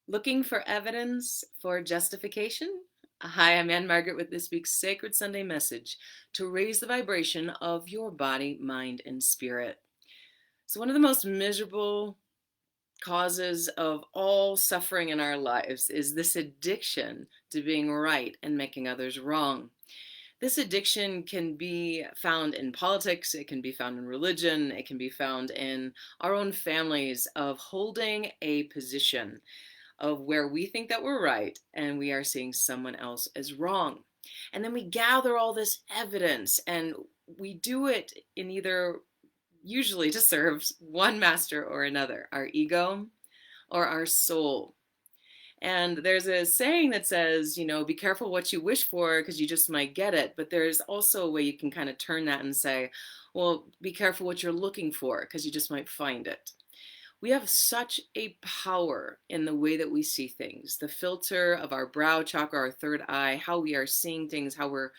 Looking for evidence for justification? Hi, I'm Anne-Margaret with this week's Sacred Sunday message to raise the vibration of your body, mind, and spirit. So, one of the most miserable causes of all suffering in our lives is this addiction to being right and making others wrong. This addiction can be found in politics, it can be found in religion, it can be found in our own families of holding a position of where we think that we're right and we are seeing someone else as wrong. And then we gather all this evidence and we do it in either usually to serve one master or another, our ego or our soul. And there's a saying that says, be careful what you wish for because you just might get it. But there's also a way you can kind of turn that and say, well, be careful what you're looking for because you just might find it. We have such a power in the way that we see things. The filter of our brow chakra, our third eye, how we are seeing things, how we're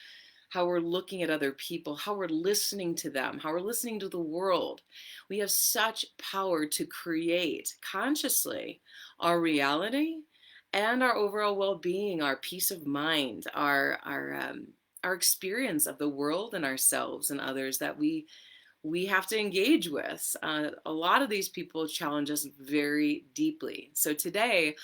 looking at other people, how we're listening to them, how we're listening to the world. We have such power to create consciously our reality and our overall well-being, our peace of mind, our experience of the world and ourselves and others that we have to engage with. A lot of these people challenge us very deeply. So today,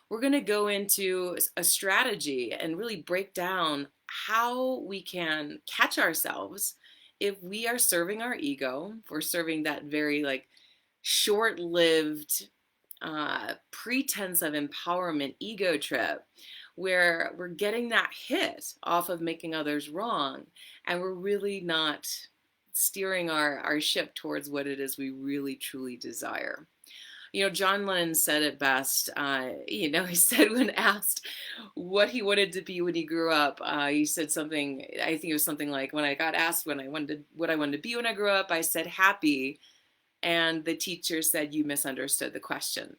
we're going to go into a strategy and really break down how we can catch ourselves if we are serving our ego, if we're serving that very short-lived pretense of empowerment ego trip where we're getting that hit off of making others wrong and we're really not steering our ship towards what it is we really truly desire. John Lennon said it best. He said when asked what he wanted to be when he grew up, he said something, I think it was something like, when I got asked what I wanted to be when I grew up, I said happy. And the teacher said, you misunderstood the question.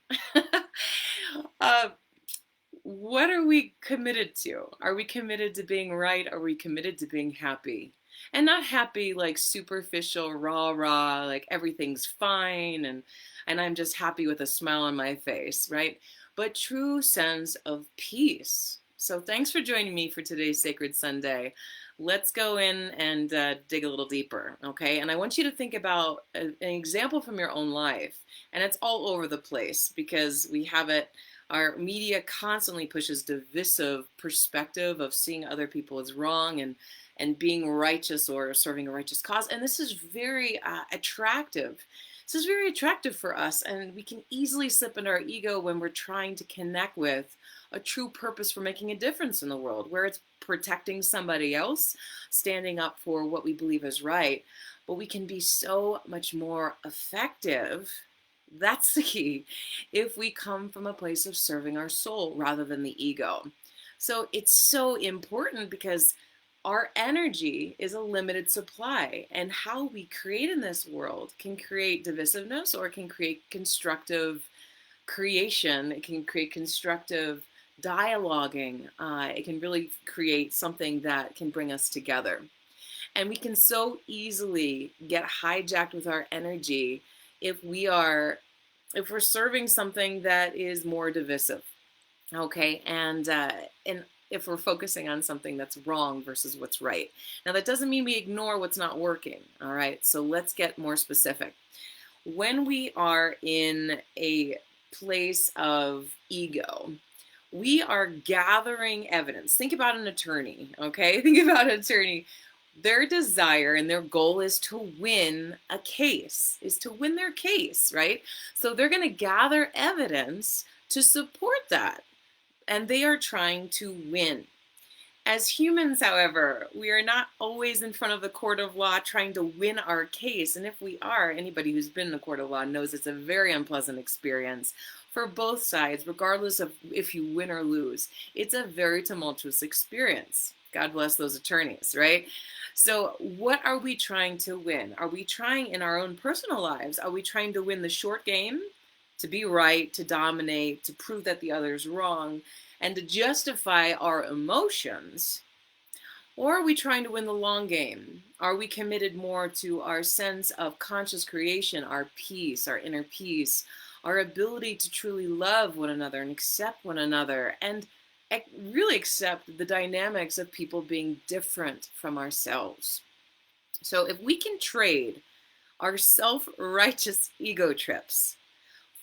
uh, what are we committed to? Are we committed to being right? Are we committed to being happy? And not happy like superficial, rah, like everything's fine and I'm just happy with a smile on my face, right? But true sense of peace. So thanks for joining me for today's Sacred Sunday. Let's go in and dig a little deeper, okay? And I want you to think about an example from your own life. And it's all over the place because we have it. Our media constantly pushes divisive perspective of seeing other people as wrong and being righteous or serving a righteous cause. And this is very attractive. This is very attractive for us, and we can easily slip into our ego when we're trying to connect with a true purpose for making a difference in the world, where it's protecting somebody else, standing up for what we believe is right. But we can be so much more effective. That's the key if we come from a place of serving our soul rather than the ego. So it's so important because our energy is a limited supply, and how we create in this world can create divisiveness or it can create constructive creation. It can create constructive dialoguing. It can really create something that can bring us together. And we can so easily get hijacked with our energy if we're serving something that is more divisive. Okay, and if we're focusing on something that's wrong versus what's right. Now, that doesn't mean we ignore what's not working, all right? So let's get more specific. When we are in a place of ego, we are gathering evidence. Think about an attorney, okay? Think about an attorney. Their desire and their goal is to win a case, is to win their case, right? So they're going to gather evidence to support that. And they are trying to win. As humans, however, we are not always in front of the court of law trying to win our case. And if we are, anybody who's been in the court of law knows it's a very unpleasant experience for both sides, regardless of if you win or lose. It's a very tumultuous experience. God bless those attorneys, right? So what are we trying to win? Are we trying in our own personal lives? Are we trying to win the short game? To be right, to dominate, to prove that the other is wrong, and to justify our emotions? Or are we trying to win the long game? Are we committed more to our sense of conscious creation, our peace, our inner peace, our ability to truly love one another and accept one another, and really accept the dynamics of people being different from ourselves. So if we can trade our self-righteous ego trips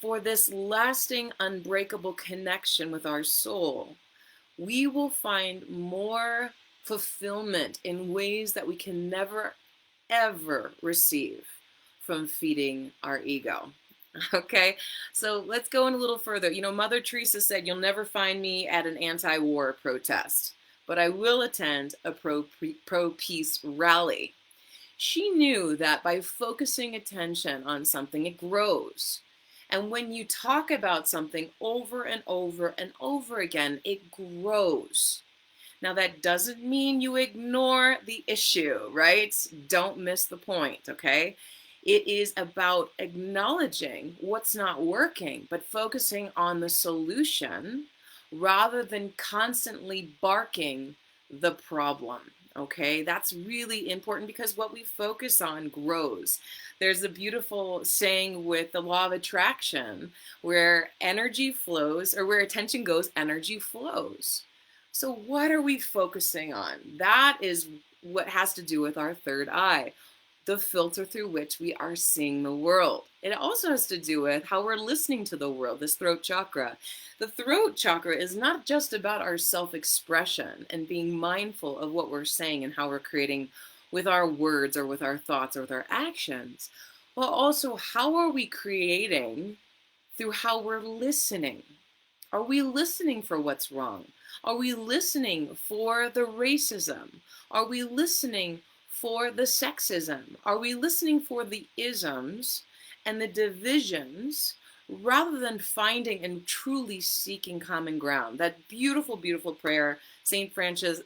for this lasting, unbreakable connection with our soul, we will find more fulfillment in ways that we can never, ever receive from feeding our ego. Okay, so let's go in a little further. You know, Mother Teresa said, "You'll never find me at an anti-war protest, but I will attend a pro-peace rally." She knew that by focusing attention on something, it grows. And when you talk about something over and over and over again, it grows. Now, that doesn't mean you ignore the issue, right? Don't miss the point, okay? It is about acknowledging what's not working, but focusing on the solution rather than constantly barking the problem. Okay, that's really important because what we focus on grows. There's a beautiful saying with the law of attraction where energy flows, or where attention goes, energy flows. So what are we focusing on? That is what has to do with our third eye, the filter through which we are seeing the world. It also has to do with how we're listening to the world, this throat chakra. The throat chakra is not just about our self-expression and being mindful of what we're saying and how we're creating with our words or with our thoughts or with our actions, but also how are we creating through how we're listening. Are we listening for what's wrong? Are we listening for the racism? Are we listening for the sexism? Are we listening for the isms and the divisions rather than finding and truly seeking common ground? That beautiful, beautiful prayer, Saint Francis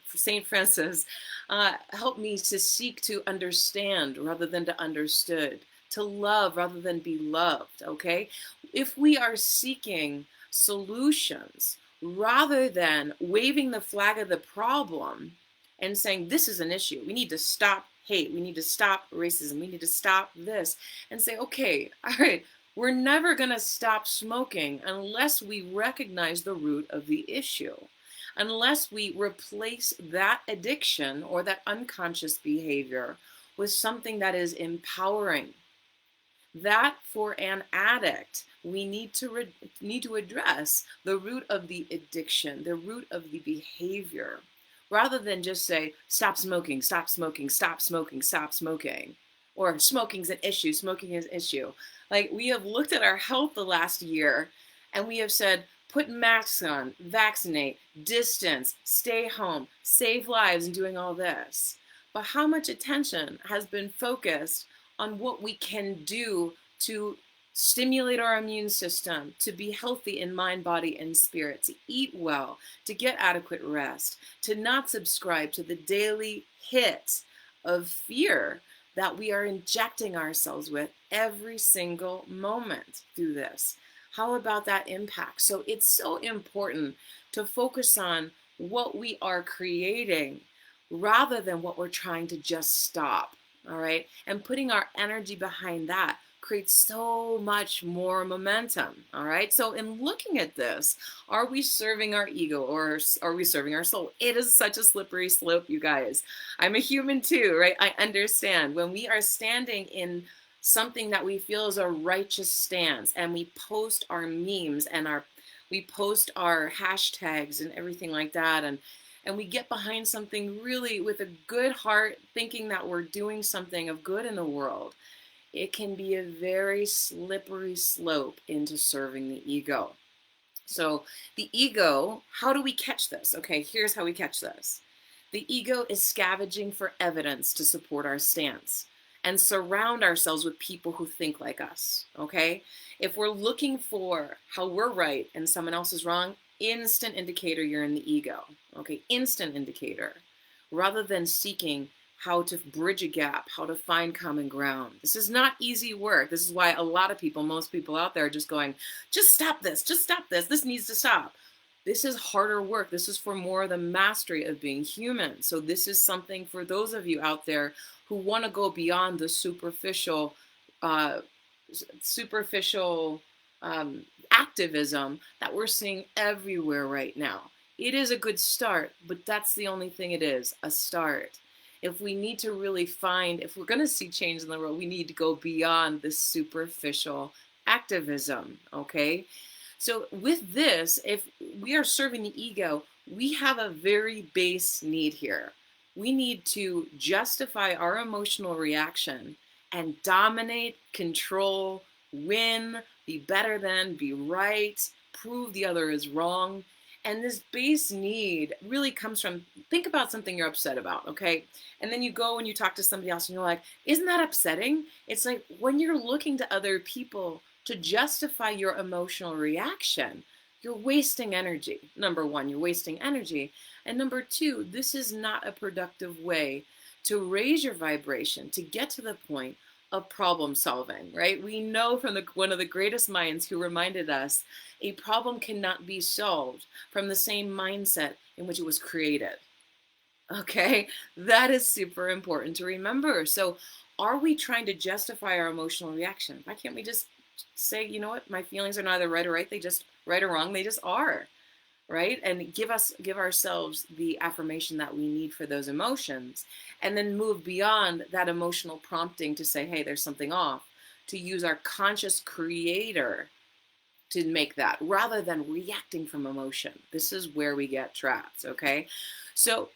helped me to seek to understand rather than to understood, to love rather than be loved, okay? If we are seeking solutions rather than waving the flag of the problem and saying, this is an issue, we need to stop hate, we need to stop racism, we need to stop this, and say, okay, all right, we're never going to stop smoking unless we recognize the root of the issue, unless we replace that addiction or that unconscious behavior with something that is empowering. That for an addict, we need to address the root of the addiction, the root of the behavior, rather than just say, stop smoking, stop smoking, stop smoking, stop smoking, or smoking's an issue, smoking is an issue. Like, we have looked at our health the last year and we have said, put masks on, vaccinate, distance, stay home, save lives, and doing all this. But how much attention has been focused on what we can do to stimulate our immune system, to be healthy in mind, body, and spirit, to eat well, to get adequate rest, to not subscribe to the daily hit of fear that we are injecting ourselves with every single moment through this? How about that impact? So it's so important to focus on what we are creating rather than what we're trying to just stop, all right? And putting our energy behind that creates so much more momentum, all right? So in looking at this, are we serving our ego or are we serving our soul? It is such a slippery slope, you guys. I'm a human too, right? I understand when we are standing in something that we feel is a righteous stance and we post our memes and we post our hashtags and everything like that, and we get behind something really with a good heart, thinking that we're doing something of good in the world, it can be a very slippery slope into serving the ego. So the ego, how do we catch this? Okay, here's how we catch this. The ego is scavenging for evidence to support our stance and surround ourselves with people who think like us, okay? If we're looking for how we're right and someone else is wrong, instant indicator you're in the ego, okay? Instant indicator, rather than seeking how to bridge a gap, how to find common ground. This is not easy work. This is why a lot of people, most people out there are just going, just stop this, this needs to stop. This is harder work. This is for more the mastery of being human. So this is something for those of you out there who want to go beyond the superficial activism that we're seeing everywhere right now. It is a good start, but that's the only thing it is, a start. If we need to really find, if we're going to see change in the world, we need to go beyond this superficial activism, okay? So with this, if we are serving the ego, we have a very base need here. We need to justify our emotional reaction and dominate, control, win, be better than, be right, prove the other is wrong. And this base need really comes from, think about something you're upset about, okay? And then you go and you talk to somebody else and you're like, isn't that upsetting? It's like when you're looking to other people to justify your emotional reaction, you're wasting energy. Number one, you're wasting energy. And number two, this is not a productive way to raise your vibration, to get to the point of problem solving, right? We know from one of the greatest minds who reminded us a problem cannot be solved from the same mindset in which it was created. Okay, that is super important to remember. So are we trying to justify our emotional reaction? Why can't we just say, you know what, my feelings are neither right or right, they just right or wrong, they just are, right? And give ourselves the affirmation that we need for those emotions, and then move beyond that emotional prompting to say, hey, there's something off, to use our conscious creator to make that, rather than reacting from emotion. This is where we get trapped, okay? So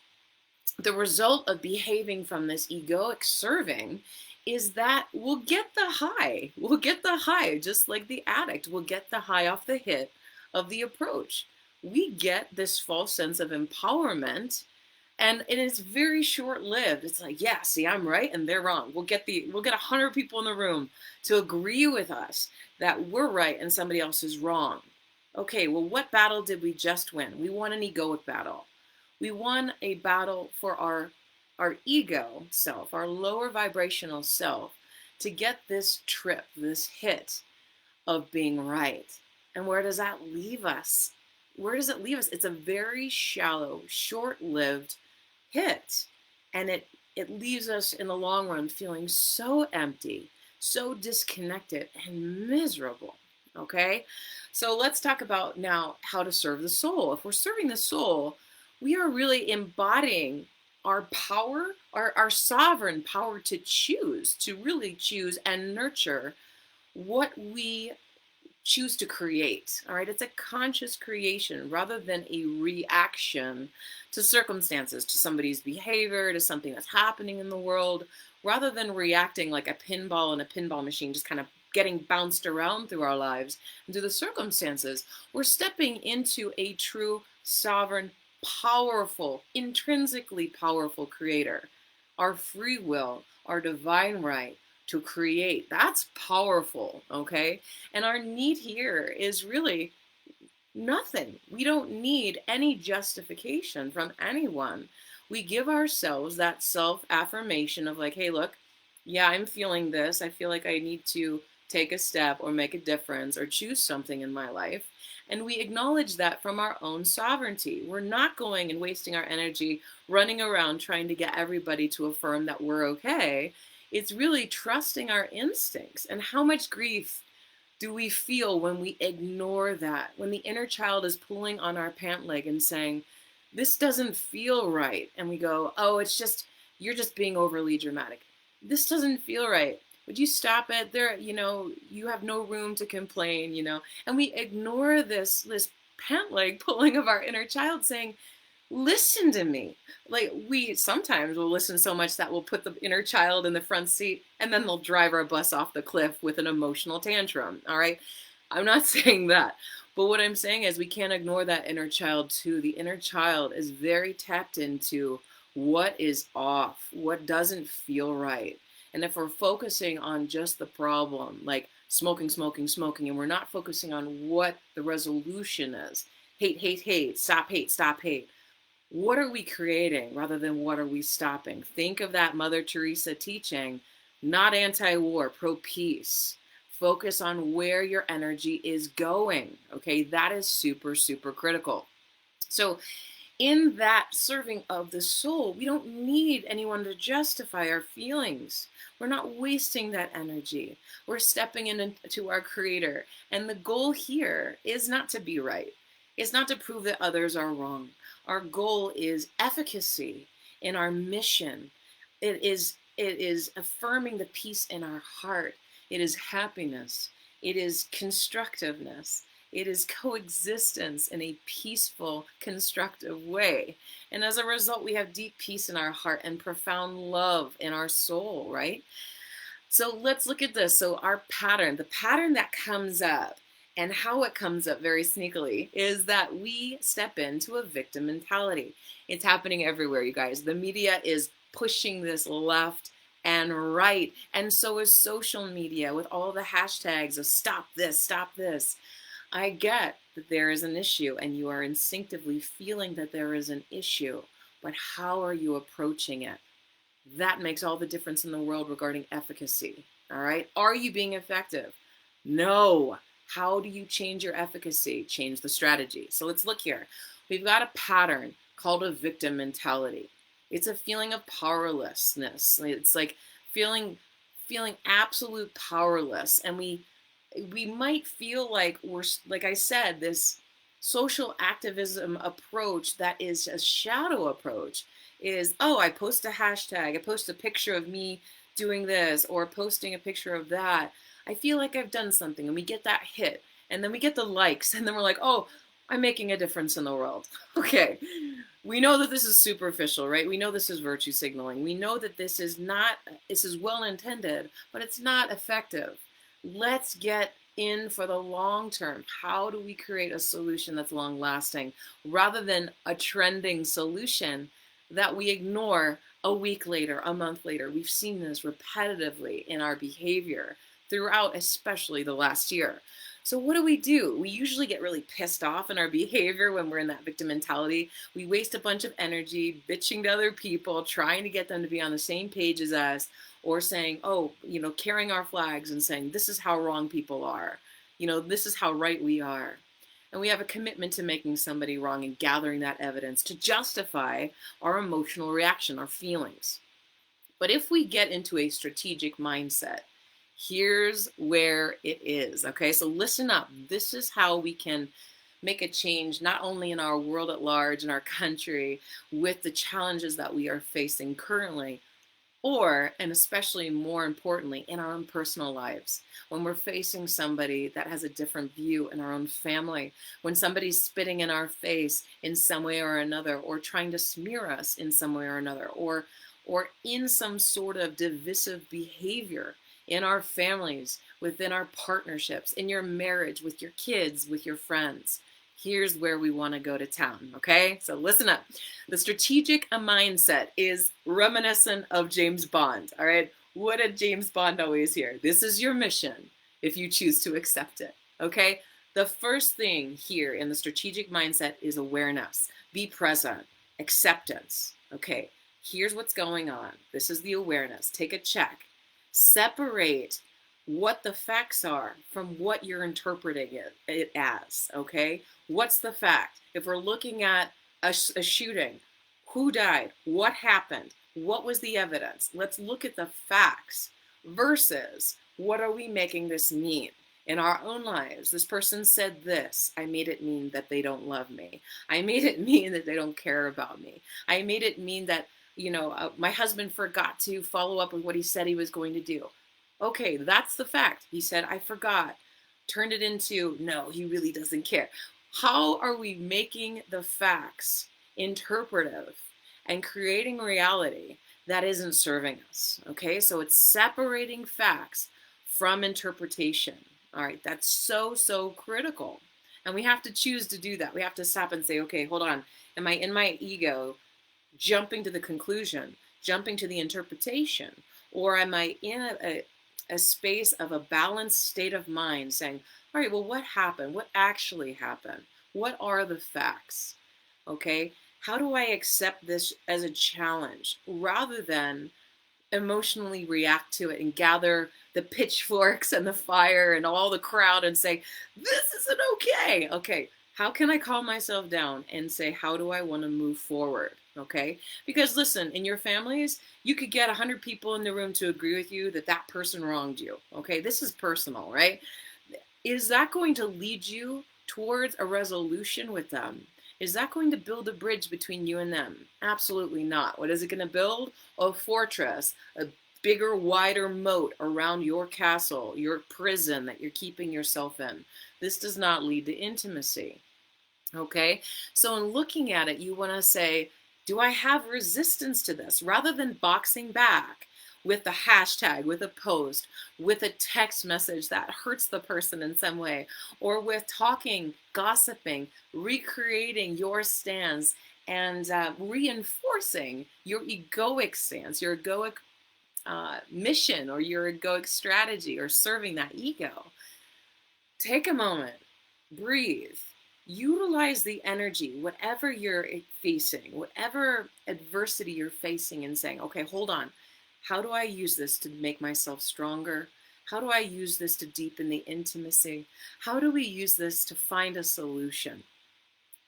the result of behaving from this egoic serving is that we'll get the high. We'll get the high, just like the addict. We'll get the high off the hit of the approach. We get this false sense of empowerment, and it is very short-lived. It's like, yeah, see, I'm right and they're wrong. We'll get 100 people in the room to agree with us that we're right and somebody else is wrong. Okay, well, what battle did we just win? We won an egoic battle. We won a battle for our ego self, our lower vibrational self, to get this trip, this hit of being right. And where does that leave us? Where does it leave us? It's a very shallow, short-lived hit. And it leaves us in the long run feeling so empty, so disconnected and miserable. Okay? So let's talk about now how to serve the soul. If we're serving the soul, we are really embodying our power, our sovereign power to choose, to really choose and nurture what we choose to create. All right, it's a conscious creation rather than a reaction to circumstances, to somebody's behavior, to something that's happening in the world, rather than reacting like a pinball in a pinball machine, just kind of getting bounced around through our lives and through the circumstances. We're stepping into a true sovereign, powerful, intrinsically powerful creator. Our free will, our divine right to create, that's powerful, okay? And our need here is really nothing. We don't need any justification from anyone. We give ourselves that self-affirmation of like, hey, look, yeah, I'm feeling this. I feel like I need to take a step or make a difference or choose something in my life. And we acknowledge that from our own sovereignty. We're not going and wasting our energy running around trying to get everybody to affirm that we're okay. It's really trusting our instincts. And how much grief do we feel when we ignore that? When the inner child is pulling on our pant leg and saying, this doesn't feel right. And we go, oh, it's just, you're just being overly dramatic. This doesn't feel right. Would you stop it? There, you have no room to complain, And we ignore this pant leg pulling of our inner child saying, listen to me. Like, we sometimes will listen so much that we'll put the inner child in the front seat and then they'll drive our bus off the cliff with an emotional tantrum. All right. I'm not saying that. But what I'm saying is we can't ignore that inner child too. The inner child is very tapped into what is off, what doesn't feel right. And if we're focusing on just the problem, like smoking, and we're not focusing on what the resolution is, hate, stop hate, what are we creating rather than what are we stopping? Think of that Mother Teresa teaching, not anti-war, pro-peace. Focus on where your energy is going, okay? That is super, super critical. So in that serving of the soul, we don't need anyone to justify our feelings. We're not wasting that energy. We're stepping into our Creator. And the goal here is not to be right. It's not to prove that others are wrong. Our goal is efficacy in our mission. It is affirming the peace in our heart. It is happiness. It is constructiveness. It is coexistence in a peaceful, constructive way. And as a result, we have deep peace in our heart and profound love in our soul, right? So let's look at this. So our pattern, the pattern that comes up and how it comes up very sneakily is that we step into a victim mentality. It's happening everywhere, you guys. The media is pushing this left and right. And so is social media with all the hashtags of stop this, stop this. I get that there is an issue and you are instinctively feeling that there is an issue, but how are you approaching it? That makes all the difference in the world regarding efficacy. All right. Are you being effective? No. How do you change your efficacy? Change the strategy. So let's look here. We've got a pattern called a victim mentality. It's a feeling of powerlessness. It's like feeling absolute powerless. And we might feel like we're, like I said, this social activism approach that is a shadow approach is, oh, I post a hashtag, I post a picture of me doing this or posting a picture of that. I feel like I've done something, and we get that hit, and then we get the likes, and then we're like, oh, I'm making a difference in the world. Okay, we know that this is superficial, right? We know this is virtue signaling. We know that this is well intended, but it's not effective. Let's get in for the long term. How do we create a solution that's long lasting rather than a trending solution that we ignore a week later, a month later? We've seen this repetitively in our behavior throughout, especially the last year. So what do? We usually get really pissed off in our behavior when we're in that victim mentality. We waste a bunch of energy bitching to other people, trying to get them to be on the same page as us, or saying, oh, carrying our flags and saying, this is how wrong people are. This is how right we are. And we have a commitment to making somebody wrong and gathering that evidence to justify our emotional reaction, our feelings. But if we get into a strategic mindset, here's where it is, okay? So listen up. This is how we can make a change, not only in our world at large, in our country, with the challenges that we are facing currently, and especially more importantly, in our own personal lives. When we're facing somebody that has a different view in our own family, when somebody's spitting in our face in some way or another, or trying to smear us in some way or another, or in some sort of divisive behavior in our families, within our partnerships, in your marriage, with your kids, with your friends. Here's where we want to go to town, okay? So listen up. The strategic mindset is reminiscent of James Bond, all right? What did James Bond always hear? This is your mission if you choose to accept it, okay? The first thing here in the strategic mindset is awareness. Be present. Acceptance, okay? Here's what's going on. This is the awareness. Take a check. Separate what the facts are from what you're interpreting it as, okay? What's the fact? If we're looking at a shooting, who died? What happened? What was the evidence? Let's look at the facts versus what are we making this mean? In our own lives, this person said this. I made it mean that they don't love me. I made it mean that they don't care about me. I made it mean that, my husband forgot to follow up with what he said he was going to do. Okay, that's the fact. He said, I forgot. Turned it into, no, he really doesn't care. How are we making the facts interpretive and creating reality that isn't serving us? Okay, so it's separating facts from interpretation. All right, that's so critical. And we have to choose to do that. We have to stop and say, okay, hold on. Am I in my ego jumping to the conclusion, jumping to the interpretation? Or am I in a space of a balanced state of mind saying, all right, well, what happened? What actually happened? What are the facts? Okay, how do I accept this as a challenge rather than emotionally react to it and gather the pitchforks and the fire and all the crowd and say, this isn't okay. Okay, how can I calm myself down and say, how do I want to move forward? Okay? Because listen, in your families, you could get 100 people in the room to agree with you that that person wronged you. Okay? This is personal, right? Is that going to lead you towards a resolution with them? Is that going to build a bridge between you and them? Absolutely not. What is it going to build? A fortress, a bigger, wider moat around your castle, your prison that you're keeping yourself in. This does not lead to intimacy. Okay? So, in looking at it, you want to say, do I have resistance to this? Rather than boxing back with a hashtag, with a post, with a text message that hurts the person in some way, or with talking, gossiping, recreating your stance, and reinforcing your egoic stance, your egoic mission, or your egoic strategy, or serving that ego. Take a moment, breathe, utilize the energy, whatever you're facing, whatever adversity you're facing, and saying, okay, hold on. How do I use this to make myself stronger? How do I use this to deepen the intimacy? How do we use this to find a solution?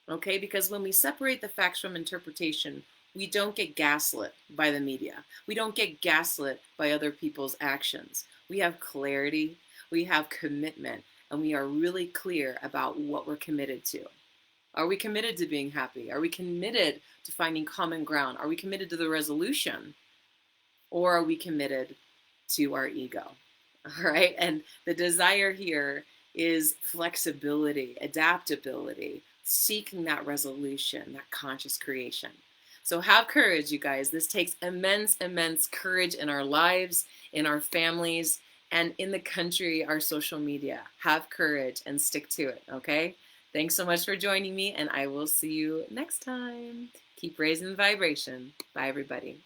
Okay, because when we separate the facts from interpretation, we don't get gaslit by the media. We don't get gaslit by other people's actions. We have clarity, we have commitment, and we are really clear about what we're committed to. Are we committed to being happy? Are we committed to finding common ground? Are we committed to the resolution? Or are we committed to our ego? All right. And the desire here is flexibility, adaptability, seeking that resolution, that conscious creation. So have courage, you guys. This takes immense, immense courage in our lives, in our families, and in the country, our social media. Have courage and stick to it, okay? Thanks so much for joining me, and I will see you next time. Keep raising the vibration. Bye, everybody.